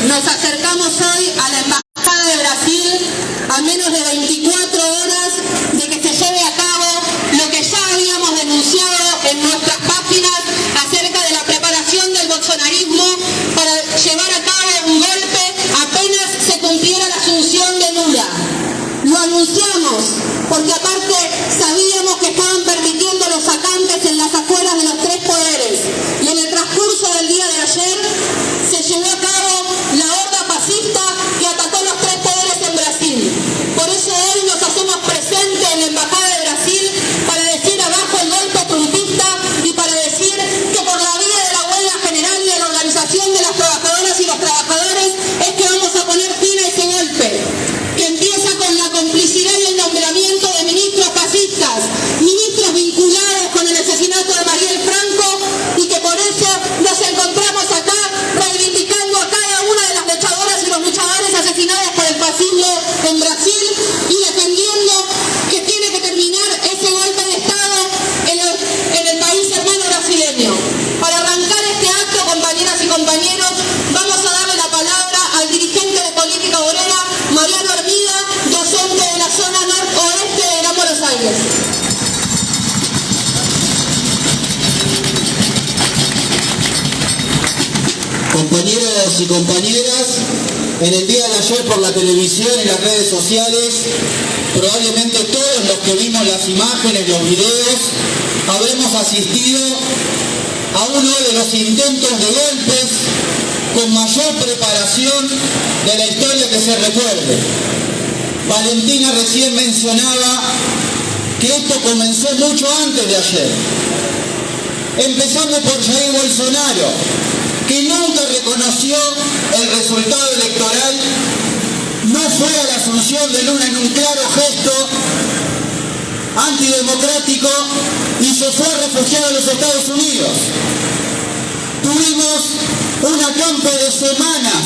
Nos acercamos hoy a la Embajada de Brasil a menos de 24 horas de que se lleve a cabo lo que ya habíamos denunciado en nuestras páginas acerca de la preparación del bolsonarismo para llevar a cabo un golpe apenas se cumpliera la asunción de Lula. Lo anunciamos porque aparte sabíamos que estaban permitiendo los sacantes en las afueras de los tres poderes y en el transcurso del día de ayer se llevó a cabo la horda fascista que atacó los tres poderes en Brasil. Por eso hoy nos hacemos presentes en la Embajada de Brasil para decir abajo el golpe trumpista y para decir que por la vía de la huelga general y de la organización de las trabajadoras y los trabajadores es que vamos a poner fin a ese golpe, que empieza con la complicidad y el nombramiento de ministros fascistas, ministros vinculados con el asesinato de Mariel Franco, y que por eso nos encontramos acá reivindicando a cada una de las luchadoras y los luchadores asesinados por el fascismo en Brasil y defendiendo que tiene que terminar ese golpe de Estado en el país hermano brasileño. Para arrancar este acto, compañeras y compañeros, vamos a darle la palabra al dirigente de Política Obrera, Mariano Hermida, docente de la zona noroeste de Gran Buenos Aires. Compañeros y compañeras, en el día de ayer por la televisión y las redes sociales, probablemente todos los que vimos las imágenes, los videos, habremos asistido a uno de los intentos de golpes con mayor preparación de la historia que se recuerde. Valentina recién mencionaba que esto comenzó mucho antes de ayer. Empezando por Jair Bolsonaro, que nunca reconoció el resultado electoral, no fue a la asunción de Lula en un claro gesto antidemocrático y se fue refugiado a los Estados Unidos. Tuvimos un acampe de semanas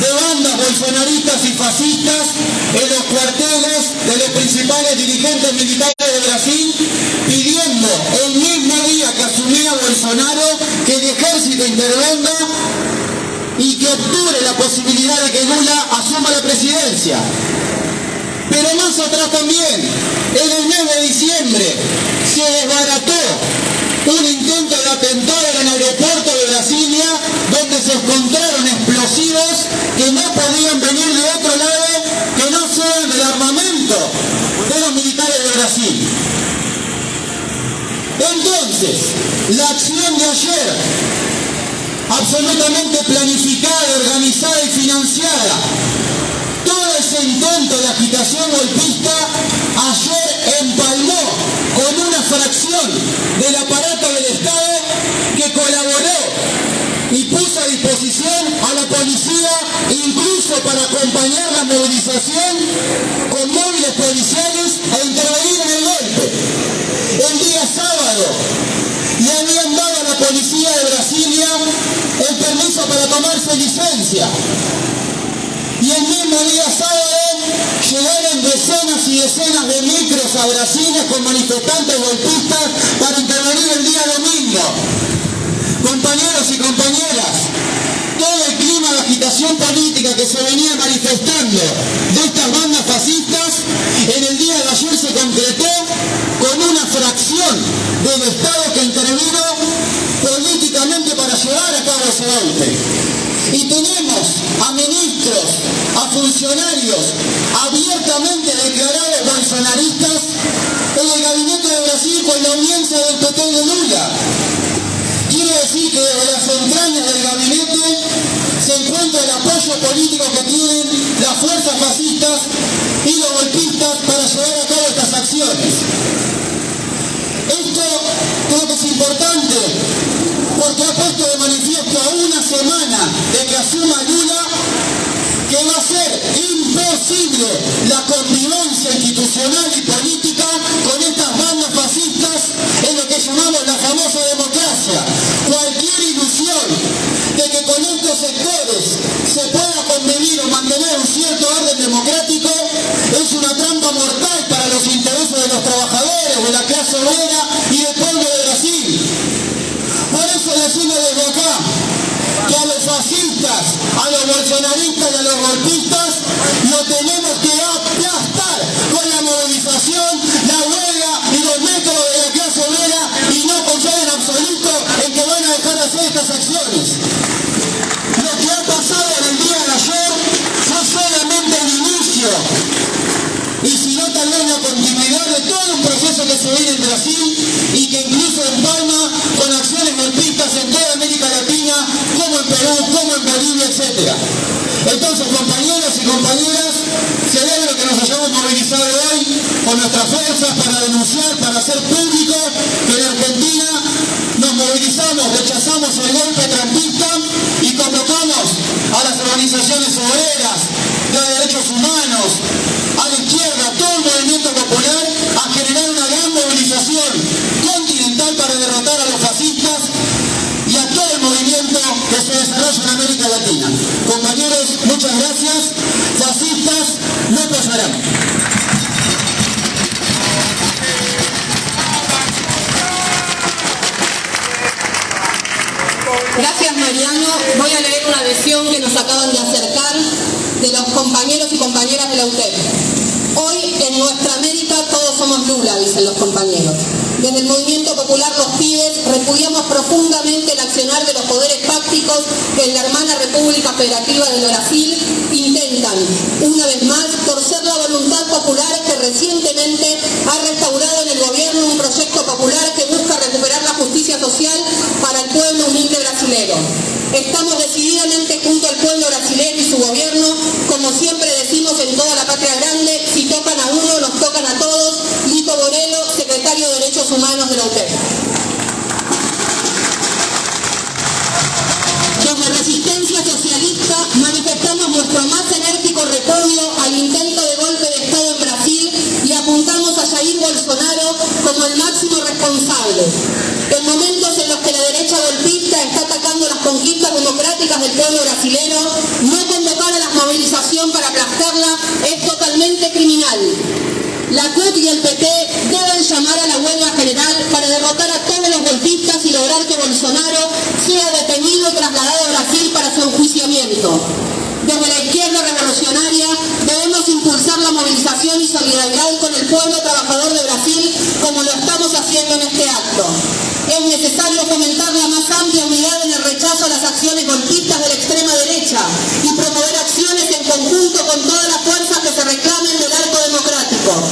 de bandas bolsonaristas y fascistas en los cuarteles de los principales dirigentes militares de Brasil, pidiendo el mismo día que asumía Bolsonaro que el ejército intervenga y que obture la posibilidad de que Lula asuma la presidencia. Pero más atrás también, en el mes de diciembre, se desbarató un intento de atentado en el aeropuerto de Brasilia, donde se encontraron explosivos que no podían venir de otro lado que no sean del armamento de los militares de Brasil. Entonces, la acción de ayer, absolutamente planificada, organizada y financiada, todo ese intento de agitación golpista, ayer empalmó con una fracción del aparato del Estado que colaboró y puso a disposición a la policía, incluso para acompañar la movilización con móviles policiales e intervenir en el golpe. El día sábado le habían dado a la policía de Brasilia el permiso para tomarse licencia. Y el mismo día sábado llegaron decenas y decenas de micros a Brasilia con manifestantes golpistas para intervenir el día domingo. Compañeros y compañeras, todo el clima de agitación política que se venía manifestando de estas bandas fascistas, en el día de ayer se concretó con una fracción del Estado que intervino políticamente para llevar a cabo ese golpe. Y tenemos a ministros, a funcionarios abiertamente declarados bolsonaristas en el gabinete de Brasil con la audiencia del PT de Lula. Quiere decir que desde las entrañas del gabinete se encuentra el apoyo político que tienen las fuerzas fascistas y los golpistas para llevar a cabo estas acciones. Esto creo que es importante porque ha puesto de manifiesto a una semana de que asuma Lula que va a ser imposible la convivencia institucional y política con estas bandas fascistas en lo que llamamos la famosa democracia. Cualquier ilusión de que con estos sectores se pueda convivir o mantener un cierto orden democrático es una trampa mortal para los intereses de los trabajadores, de la clase obrera y del pueblo de Brasil. Por eso decimos desde acá que a los fascistas, a los bolsonaristas y a los golpistas, lo tenemos que aplastar con la movilización, la huelga y los métodos de la clase obrera, y no confiar en absoluto en que van a dejar de hacer estas acciones. Lo que ha pasado en el día de ayer fue solamente el inicio, y si no tal vez la continuidad de todo un proceso que se viene en Brasil y que incluso empalma con acciones golpistas en toda América Latina, como en Perú, como en Bolivia, etc. Entonces, compañeros y compañeras, celebro que nos hayamos movilizado hoy con nuestras fuerzas para denunciar, para hacer público que en Argentina nos movilizamos, rechazamos el golpe trampista y convocamos a las organizaciones obreras, de derechos humanos, a la izquierda, a todo el movimiento popular, a generar una gran movilización continental para derrotar a los fascistas y a todo el movimiento que se desarrolla en América Latina. Compañeros, muchas gracias. Fascistas no pasarán. Gracias, Mariano. Voy a leer una adhesión que nos acaban de acercar de los compañeros y compañeras de la UTEP. Hoy en nuestra América todos somos Lula, dicen los compañeros. Desde el Movimiento Popular Los Pibes repudiamos profundamente el accionar de los poderes fácticos que en la hermana República Federativa de Brasil intentan, una vez más, torcer la voluntad popular que recientemente ha restaurado en el gobierno un proyecto popular que busca recuperar la justicia social para el pueblo humilde brasilero. Estamos decididamente junto al pueblo brasilero y su gobierno, como siempre decimos en toda la patria grande, si tocan a uno, nos tocan a todos. Lito Borello, secretario de Derechos Humanos de la UTEP. Desde Resistencia Socialista manifestamos nuestro más enérgico repudio al intento de golpe de Estado en Brasil y apuntamos a Jair Bolsonaro como el máximo responsable. En momentos en los que la derecha golpista está atacando las conquistas democráticas del pueblo brasilero, no convocar a la movilización para aplastarla es totalmente criminal. La CUT y el PT deben llamar a la huelga general para derrotar a todos los golpistas y lograr que Bolsonaro sea detenido y trasladado a Brasil para su enjuiciamiento. Desde la izquierda revolucionaria debemos impulsar la movilización y solidaridad con el pueblo trabajador de Brasil como lo estamos haciendo en este acto. Es necesario fomentar la más amplia unidad en el rechazo a las acciones golpistas de la extrema derecha y promover acciones en conjunto con todas las fuerzas que se reclamen del arco democrático.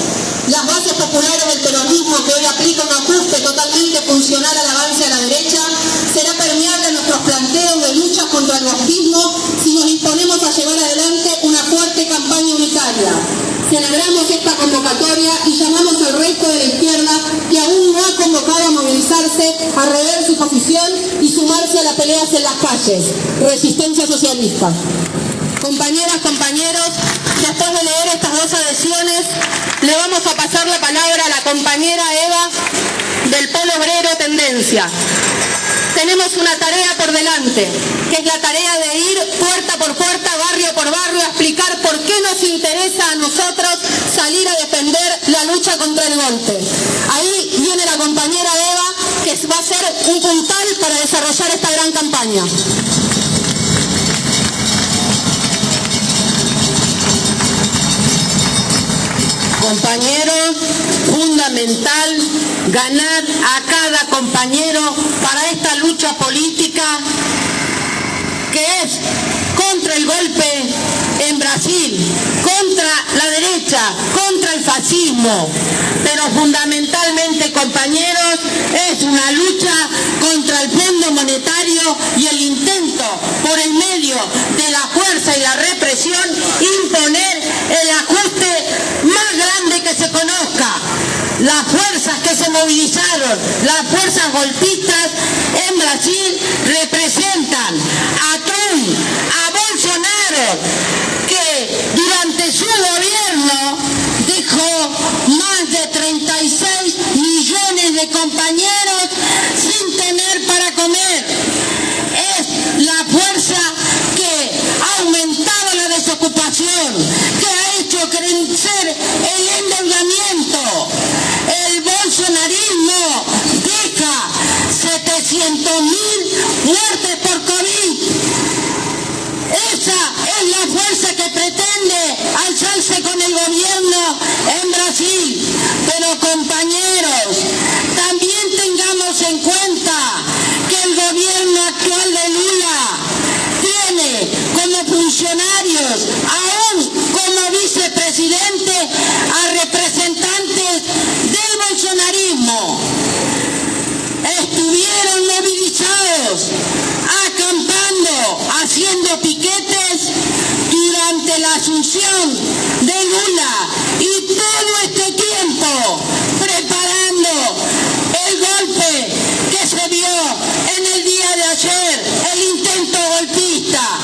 Las bases populares del peronismo, que hoy aplica un ajuste totalmente funcional al avance a la derecha, será permeable a nuestros planteos de lucha contra el golpismo si nos disponemos a llevar adelante una fuerte campaña unitaria. Celebramos esta convocatoria y llamamos al resto de la izquierda que aún no ha convocado a movilizarse, a rever su posición y sumarse a las peleas en las calles. Resistencia Socialista. Compañeras, compañeros, después de leer estas dos adhesiones, le vamos a pasar la palabra a la compañera Eva del Polo Obrero Tendencia. Tenemos una tarea por delante, que es la tarea de ir puerta por puerta, barrio por barrio, a explicar por qué nos interesa a nosotros salir a defender la lucha contra el golpe. Ahí viene la compañera Eva, que va a ser un puntal para desarrollar esta gran campaña. Compañeros, fundamental ganar a cada compañero para esta lucha política que es contra el golpe en Brasil, contra la derecha, contra el fascismo, pero fundamentalmente, compañeros, es una lucha contra el Fondo Monetario y el intento por el medio de la fuerza y la represión imponer el ajuste más grande que se conozca. Las fuerzas que se movilizaron, las fuerzas golpistas en Brasil representan a Trump, a Bolsonaro, que durante su gobierno dejó más de 36 millones de compañeros sin tener para comer. Es la fuerza que ha aumentado la desocupación, que ha hecho crecer el endeudamiento. El bolsonarismo deja 700.000 muertes por COVID. funcionarios, aún como vicepresidente, a representantes del bolsonarismo. Estuvieron movilizados, acampando, haciendo piquetes durante la asunción de Lula y todo este tiempo preparando el golpe que se vio en el día de ayer, el intento golpista.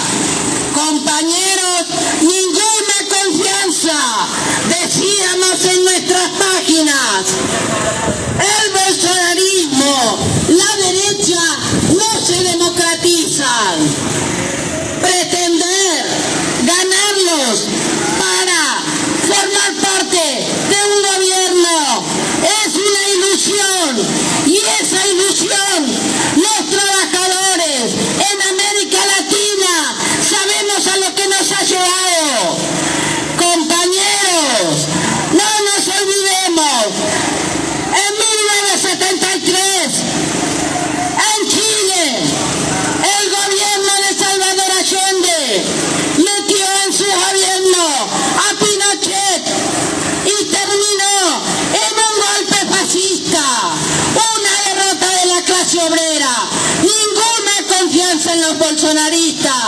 Compañeros, ninguna confianza, decíamos en nuestras páginas. El bolsonarismo, la derecha, no se democratizan. Pretender ganarlos para formar parte de un gobierno es una ilusión, y esa ilusión los trabajadores en América Latina sabemos a lo que nos ha llevado. Compañeros, no nos olvidemos, en 1973, en Chile, el gobierno de Salvador Allende metió en su gobierno a Pinochet y terminó en un golpe fascista, una derrota de la clase obrera. Ninguna confianza en los bolsonaristas,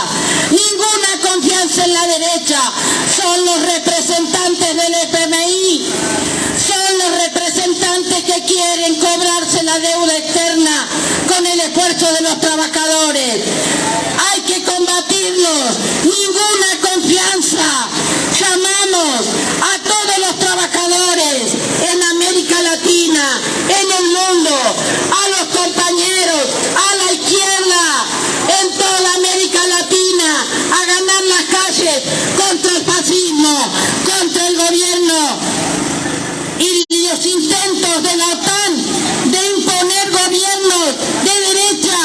ninguna confianza en la derecha. Son los representantes del FMI, son los representantes que quieren cobrarse la deuda externa con el esfuerzo de los trabajadores. Hay que combatirlos, ninguna confianza. Llamamos a todos los trabajadores en América Latina, en el mundo, a los compañeros, a la izquierda, en toda América Latina, a ganar las calles contra el fascismo, contra el gobierno y los intentos de la OTAN de imponer gobiernos de derecha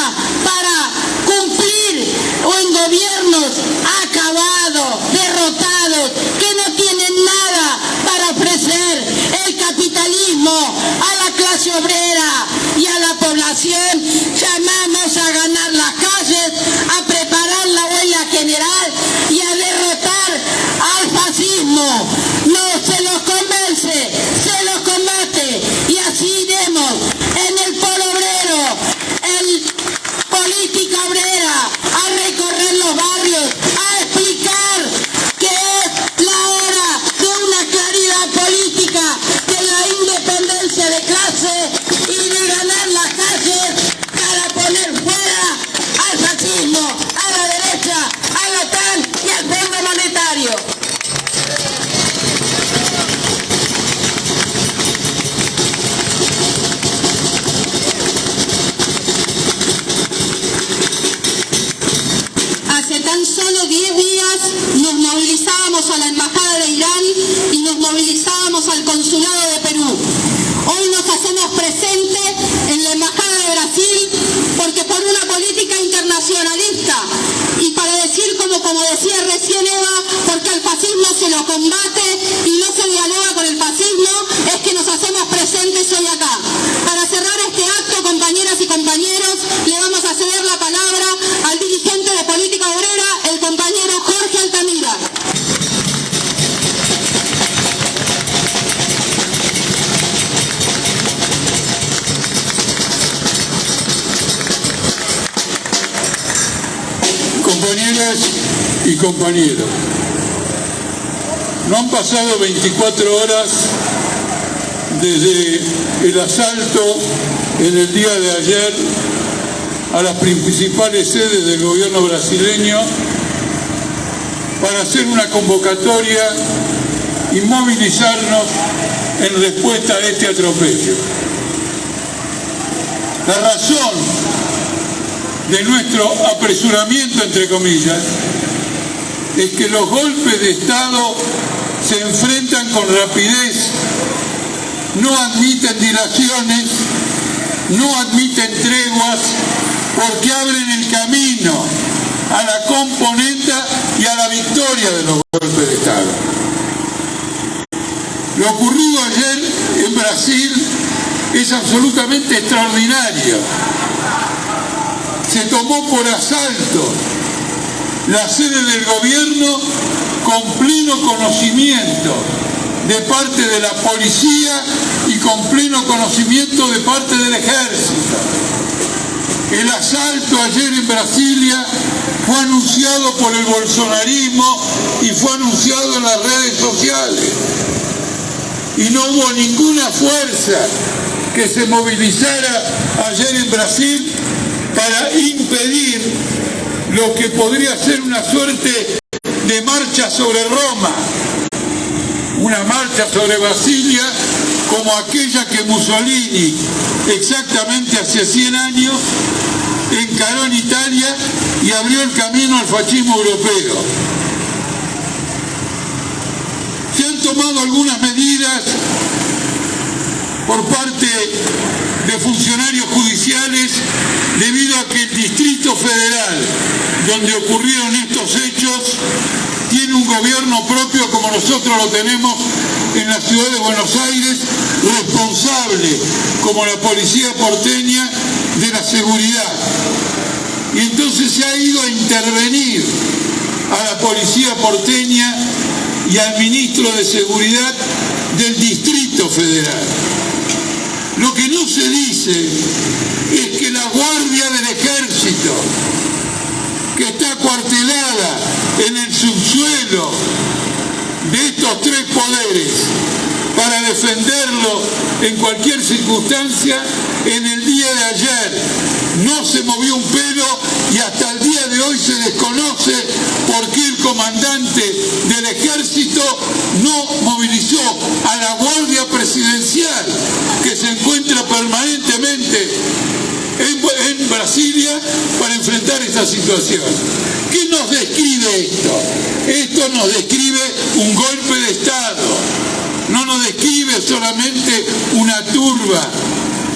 para cumplir en gobiernos acabados, derrotados, que no tienen nada para ofrecer el capitalismo a la clase obrera y a la población. Llamamos a ganar las calles, a preparar la huelga general y a derrotar al fascismo. No se los convence, se los combate, y así iremos en el polo obrero, en política obrera, a recorrer los barrios, a explicar que es la hora de una claridad política, de la independencia de clase y de ganar las calles para poner fuera al fascismo, a la derecha, a la OTAN y al Fondo Monetario. Hace tan solo 10 días nos movilizábamos a la Embajada de Irán y nos movilizábamos al Consulado de Perú. Hoy nos hacemos presentes en la Embajada de Brasil porque por una política internacionalista y para decir como decía recién Eva, porque al fascismo se lo combate y no se dialoga con el fascismo, es que nos hacemos presentes hoy acá. Para cerrar este acto, compañeras y compañeros, le vamos a ceder la palabra al dirigente de Política Obrera, el compañero Jorge Altamira. Compañeras y compañeros, no han pasado 24 horas desde el asalto en el día de ayer a las principales sedes del gobierno brasileño para hacer una convocatoria y movilizarnos en respuesta a este atropello. La razón de nuestro apresuramiento, entre comillas, es que los golpes de Estado se enfrentan con rapidez, no admiten dilaciones, no admiten treguas, porque abren el camino a la componenda y a la victoria de los golpes de Estado. Lo ocurrido ayer en Brasil es absolutamente extraordinario. Se tomó por asalto la sede del gobierno con pleno conocimiento de parte de la policía y con pleno conocimiento de parte del ejército. El asalto ayer en Brasilia fue anunciado por el bolsonarismo y fue anunciado en las redes sociales. Y no hubo ninguna fuerza que se movilizara ayer en Brasil para impedir lo que podría ser una suerte de marcha sobre Roma, una marcha sobre Brasilia como aquella que Mussolini exactamente hace 100 años encaró en Italia y abrió el camino al fascismo europeo. Se han tomado algunas medidas por parte de funcionarios judiciales debido a que el Distrito Federal, donde ocurrieron estos hechos, tiene un gobierno propio como nosotros lo tenemos en la ciudad de Buenos Aires, responsable como la policía porteña de la seguridad. Y entonces se ha ido a intervenir a la policía porteña y al ministro de Seguridad del Distrito Federal. Lo que no se dice es que la Guardia del Ejército, que está acuartelada en el subsuelo de estos tres poderes para defenderlo en cualquier circunstancia, en el día de ayer no se movió un pelo y hasta el día de hoy se desconoce por qué el comandante del ejército no movilizó a la Guardia Presidencial, que se encuentra permanentemente en Brasilia para enfrentar esta situación. ¿Qué nos describe esto? Esto nos describe un golpe de Estado, no nos describe solamente una turba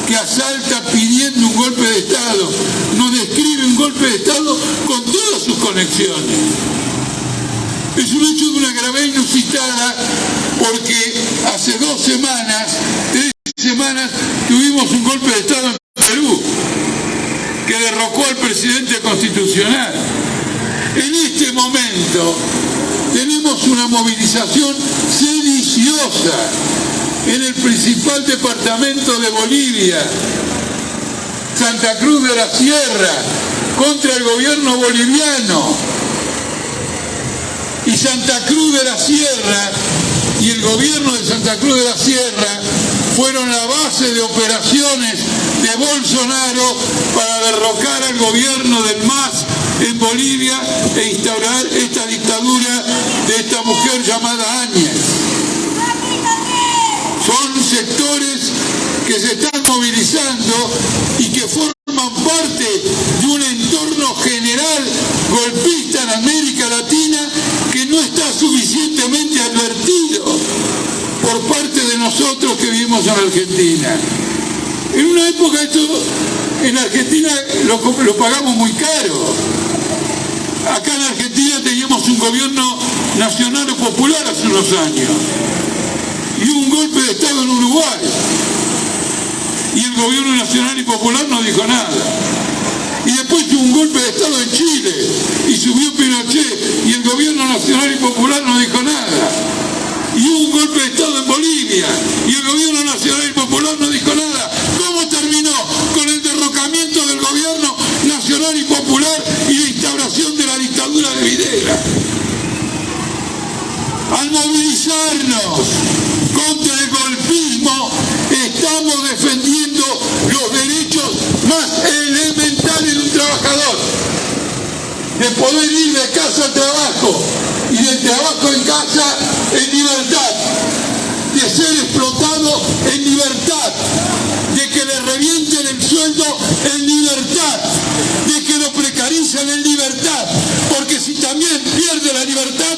que asalta pidiendo un golpe de Estado, nos describe un golpe de Estado con todas sus conexiones. Es un hecho de una gravedad inusitada porque hace 2 semanas, 3 semanas, tuvimos un golpe de Estado en Perú que derrocó al presidente constitucional. En este momento tenemos una movilización sediciosa en el principal departamento de Bolivia, Santa Cruz de la Sierra, contra el gobierno boliviano. Y Santa Cruz de la Sierra y el gobierno de Santa Cruz de la Sierra fueron la base de operaciones de Bolsonaro para derrocar al gobierno del MAS en Bolivia e instaurar esta dictadura de esta mujer llamada Áñez. Son sectores que se están movilizando y que forman parte de un entorno general golpista en América Latina que no está suficientemente advertido por parte de nosotros que vivimos en Argentina. En una época esto en Argentina lo pagamos muy caro. Acá en Argentina teníamos un gobierno nacional o popular hace unos años y un golpe de Estado en Uruguay y el gobierno nacional y popular no dijo nada. Y después hubo un golpe de Estado en Chile y subió Pinochet y el gobierno nacional y popular no dijo nada. Y hubo un golpe de Estado en Bolivia y el gobierno nacional y popular no dijo nada. ¿Cómo terminó? Con el derrocamiento del gobierno nacional y popular y la instauración de la dictadura de Videla. Al movilizarnos contra el golpismo, estamos defendiendo los derechos más elementales de un trabajador, de poder ir de casa al trabajo y del trabajo en casa en libertad, de ser explotado en libertad, de que le revienten el sueldo en libertad, de que lo precaricen en libertad, porque si también pierde la libertad,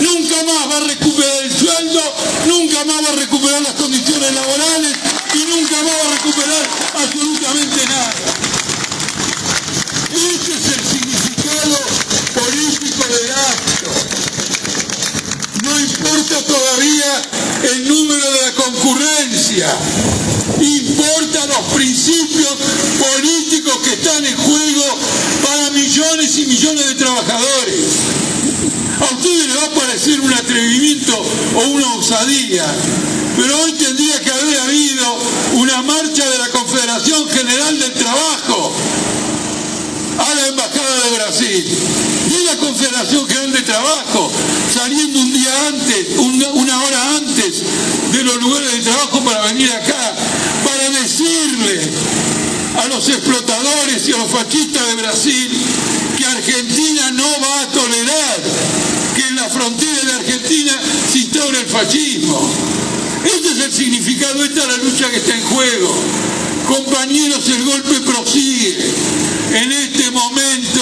nunca más va a recuperar el sueldo, nunca más va a recuperar las condiciones laborales y nunca más va a recuperar absolutamente nada. Ese es el significado político del acto. No importa todavía el número de la concurrencia, importan los principios políticos que están en juego para millones y millones millones de trabajadores. A ustedes les va a parecer un atrevimiento o una osadía, pero hoy tendría que haber habido una marcha de la Confederación General del Trabajo a la Embajada de Brasil, de la Confederación General de Trabajo, saliendo un día antes, una hora antes de los lugares de trabajo para venir acá, para decirle a los explotadores y a los fascistas de Brasil que Argentina no va a tolerar que en la frontera de Argentina se instaure el fascismo. Este es el significado, esta es la lucha que está en juego. Compañeros, el golpe prosigue. En este momento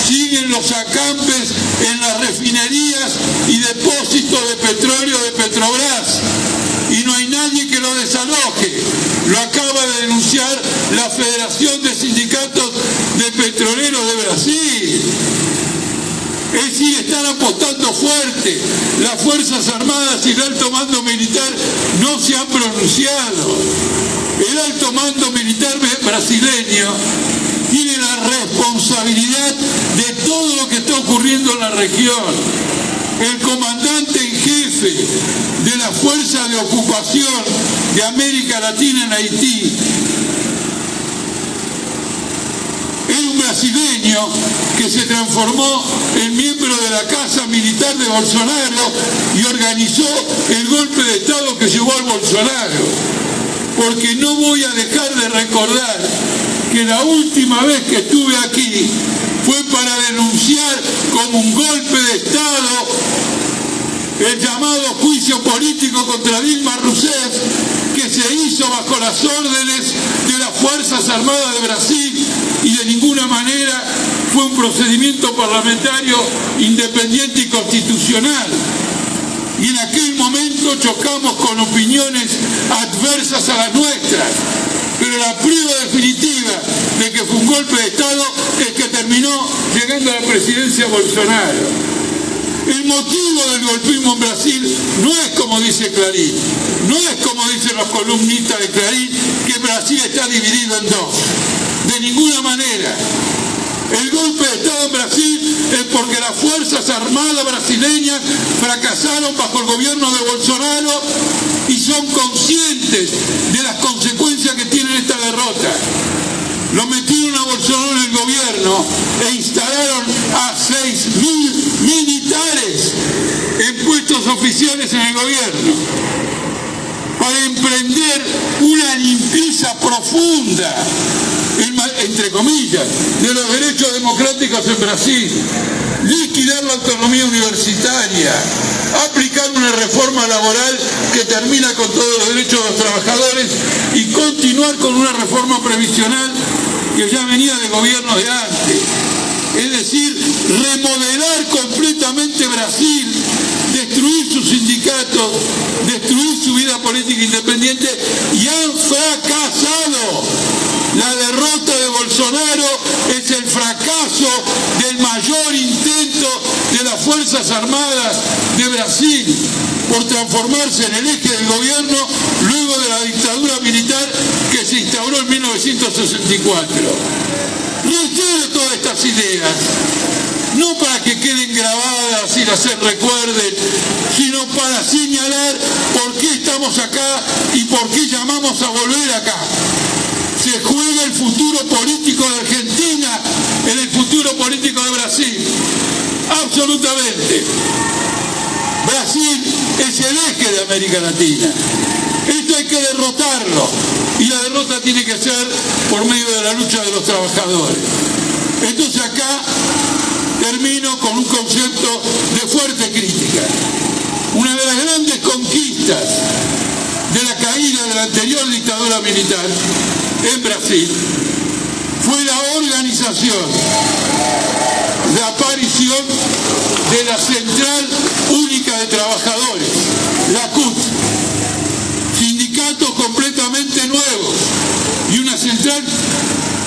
siguen los acampes en las refinerías y depósitos de petróleo de Petrobras. Y no hay nadie que lo desaloje. Lo acaba de denunciar la Federación de Sindicatos de Petroleros de Brasil. Es decir, están apostando fuerte. Las Fuerzas Armadas y el alto mando militar no se han pronunciado. El alto mando militar brasileño tiene la responsabilidad de todo lo que está ocurriendo en la región. El comandante en jefe de la Fuerza de Ocupación de América Latina en Haití era un brasileño que se transformó en miembro de la Casa Militar de Bolsonaro y organizó el golpe de Estado que llevó al Bolsonaro. Porque no voy a dejar de recordar que la última vez que estuve aquí fue para denunciar como un golpe de Estado el llamado juicio político contra Dilma Rousseff, que se hizo bajo las órdenes de las Fuerzas Armadas de Brasil y de ninguna manera fue un procedimiento parlamentario independiente y constitucional. Y en aquel momento chocamos con opiniones adversas a las nuestras. Pero la prueba definitiva de que fue un golpe de Estado es que terminó llegando a la presidencia Bolsonaro. El motivo del golpismo en Brasil no es como dice Clarín, no es como dicen los columnistas de Clarín, que Brasil está dividido en dos. De ninguna manera. El golpe de Estado en Brasil es porque las Fuerzas Armadas brasileñas fracasaron bajo el gobierno de Bolsonaro y son conscientes de las consecuencias que tiene esta derrota. Lo metieron a Bolsonaro en el gobierno e instalaron a 6.000 militares en puestos oficiales en el gobierno para emprender una limpieza profunda, entre comillas, de los derechos democráticos en Brasil, liquidar la autonomía universitaria, aplicar una reforma laboral que termina con todos los derechos de los trabajadores y continuar con una reforma previsional que ya venía de gobiernos de antes. Es decir, remodelar completamente Brasil, destruir sus sindicatos, destruir su vida política independiente, y han fracasado. La derrota de Bolsonaro es el fracaso del mayor intento de las Fuerzas Armadas de Brasil por transformarse en el eje del gobierno luego de la dictadura militar que se instauró en 1964. Reitero todas estas ideas, no para que queden grabadas y las se recuerden, sino para señalar por qué estamos acá y por qué llamamos a volver acá. Se juega el futuro político de Argentina en el futuro político de Brasil. Absolutamente. Brasil es el eje de América Latina. Esto hay que derrotarlo. Y la derrota tiene que ser por medio de la lucha de los trabajadores. Entonces acá termino con un concepto de fuerte crítica. Una de las grandes conquistas de la caída de la anterior dictadura militar en Brasil fue la organización, la aparición de la Central Única de Trabajadores, la CUT, sindicatos completamente nuevos y una central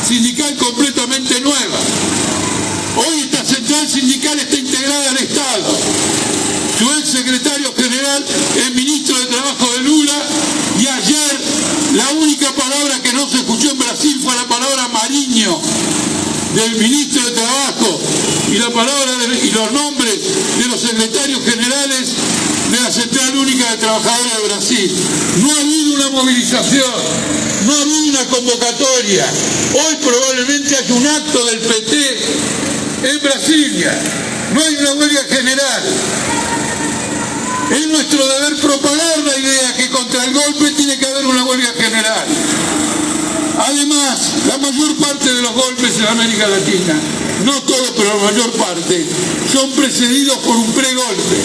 sindical completamente nueva. Hoy esta central sindical está integrada al Estado. Su ex secretario general es ministro de Trabajo de Lula, y ayer la única palabra que no se escuchó en Brasil fue la palabra Mariño, del ministro de Trabajo, y la palabra y los nombres de los secretarios generales de la Central Única de Trabajadores de Brasil. No ha habido una movilización, no ha habido una convocatoria. Hoy probablemente haya un acto del PT en Brasilia. No hay una huelga general. Es nuestro deber propagar la idea que contra el golpe tiene que haber una huelga general. Además, la mayor parte de los golpes en América Latina, no todos, pero la mayor parte, son precedidos por un pregolpe.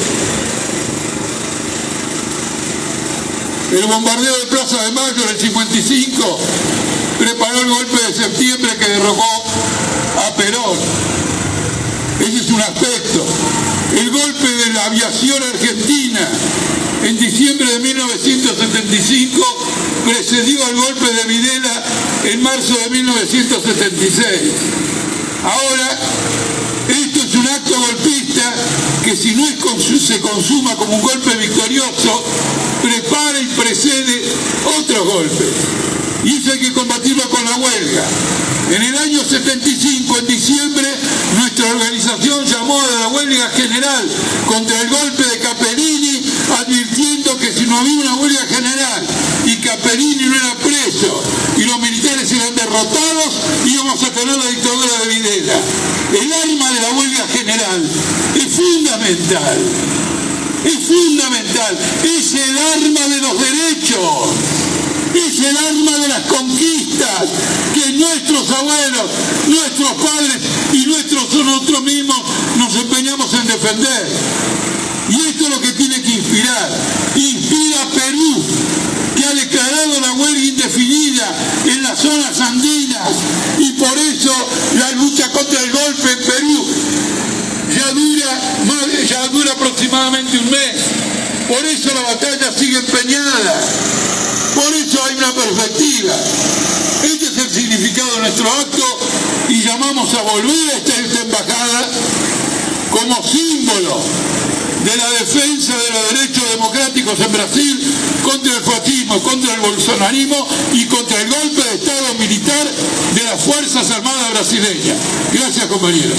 El bombardeo de Plaza de Mayo en el 55 preparó el golpe de septiembre que derrocó a Perón. Ese es un aspecto. El golpe de la aviación argentina en diciembre de 1975 precedió al golpe de Videla en marzo de 1976. Ahora, esto es un acto golpista que si no se consuma como un golpe victorioso, prepara y precede otros golpes. Y eso hay que combatirlo con la huelga. En el año 75, en diciembre, nuestra organización llamó a la huelga general contra el golpe de Capellini, advirtiendo que si no había una huelga general y Capellini no era preso y los militares eran derrotados, íbamos a tener la dictadura de Videla. El arma de la huelga general es fundamental. Es fundamental. Es el arma de los derechos. Es el arma de las conquistas que nuestros abuelos, nuestros padres y nosotros mismos nos empeñamos en defender. Y esto es lo que tiene que inspirar. Inspira a Perú, que ha declarado la huelga indefinida en las zonas andinas, y por eso la lucha contra el golpe en Perú ya dura aproximadamente un mes. Por eso la batalla sigue empeñada. Por eso hay una perspectiva. Este es el significado de nuestro acto y llamamos a volver a esta embajada como símbolo de la defensa de los derechos democráticos en Brasil contra el fascismo, contra el bolsonarismo y contra el golpe de Estado militar de las Fuerzas Armadas brasileñas. Gracias, compañeros.